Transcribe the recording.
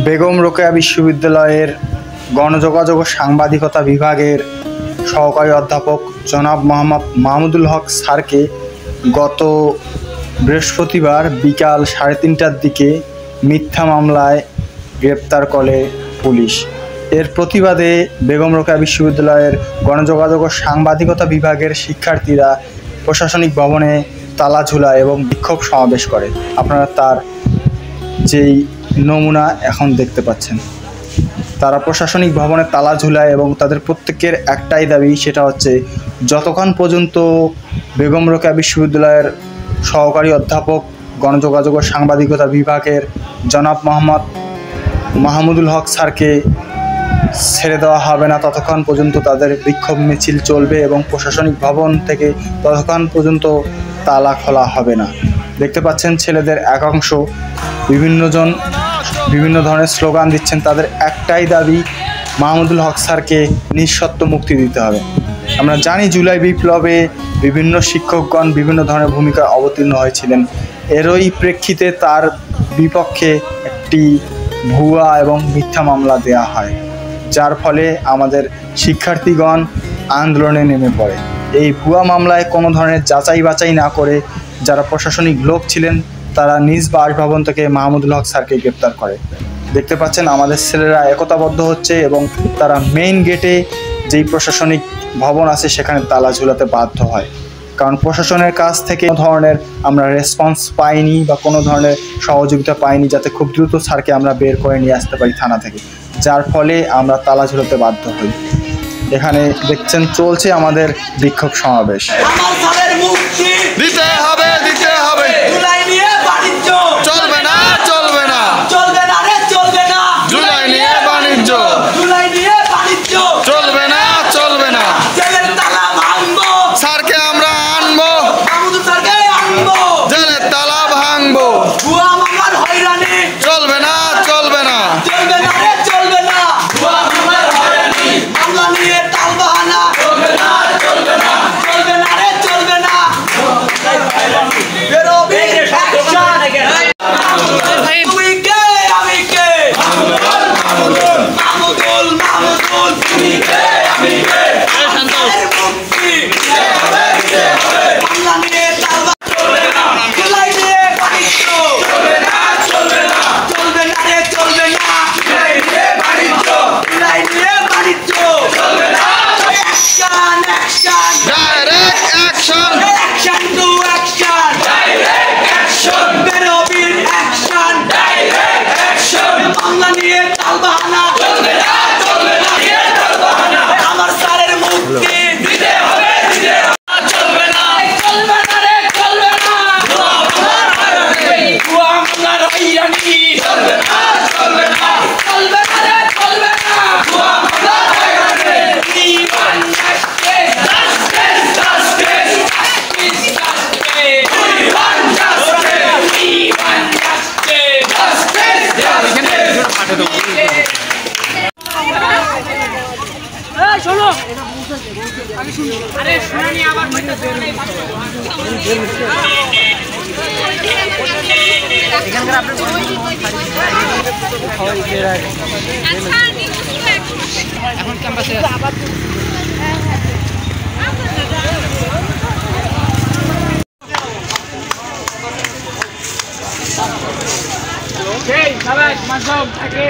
বেগম রোকেয়া বিশ্ববিদ্যালয়ের গণযোগাযোগ ও সাংবাদিকতা বিভাগের সহকারী অধ্যাপক জনাব মোহাম্মদ মাহমুদুল হক স্যারকে গত বৃহস্পতিবার বিকাল 3:30টার দিকে মিথ্যা মামলায় গ্রেপ্তার করে পুলিশ। এর প্রতিবাদে বেগম রোকেয়া বিশ্ববিদ্যালয়ের গণযোগাযোগ ও সাংবাদিকতা বিভাগের শিক্ষার্থীরা প্রশাসনিক ভবনে তালা ঝুলায় এবং বিক্ষোভ সমাবেশ করে। আপনারা তার যেই নমুনা এখন দেখতে পাচ্ছেন, তারা প্রশাসনিক ভবনে তালা ঝুলায় এবং তাদের প্রত্যেকের একটাই দাবি, সেটা হচ্ছে যতক্ষণ পর্যন্ত বেগম রোকেয়া বিশ্ববিদ্যালয়ের সহকারী অধ্যাপক গণযোগাযোগ ও সাংবাদিকতা বিভাগের জনাব মোহাম্মদ মাহমুদুল হক স্যারকে ছেড়ে দেওয়া হবে না, ততক্ষণ পর্যন্ত তাদের বিক্ষোভ মিছিল চলবে এবং প্রশাসনিক ভবন থেকে ততক্ষণ পর্যন্ত তালা খোলা হবে না। দেখতে পাচ্ছেন ছেলেদের একাংশ বিভিন্ন ধরনের স্লোগান দিচ্ছেন। তাদের একটাই দাবি, মাহমুদুল হক স্যারকে নিঃশর্ত মুক্তি দিতে হবে। আমরা জানি জুলাই বিপ্লবে বিভিন্ন শিক্ষকগণ বিভিন্ন ধরনের ভূমিকা অবতীর্ণ হয়েছিলেন। এরই প্রেক্ষিতে তার বিপক্ষে একটি ভুয়া এবং মিথ্যা মামলা দেয়া হয়, যার ফলে আমাদের শিক্ষার্থীগণ আন্দোলনে নেমে পড়ে। এই ভুয়া মামলায় কোনো ধরনের যাচাই বাছাই না করে যারা প্রশাসনিক লোক ছিলেন তারা নিজ বাসভবন থেকে মাহমুদুল হক স্যারকে গ্রেপ্তার করে। দেখতে পাচ্ছেন আমাদের ছেলেরা একতাবদ্ধ হচ্ছে এবং তারা মেইন গেটে যেই প্রশাসনিক ভবন আছে সেখানে তালা ঝুলাতে বাধ্য হয়, কারণ প্রশাসনের কাছ থেকে কোনো ধরনের আমরা রেসপন্স পাইনি বা কোনো ধরনের সহযোগিতা পাইনি যাতে খুব দ্রুত স্যারকে আমরা বের করে নিয়ে আসতে পারি থানা থেকে, যার ফলে আমরা তালা ঝুলাতে বাধ্য হই। এখানে দেখছেন চলছে আমাদের বিক্ষোভ সমাবেশ। এখন ক্যাম্পাসে সবাই মাঝে থাকে।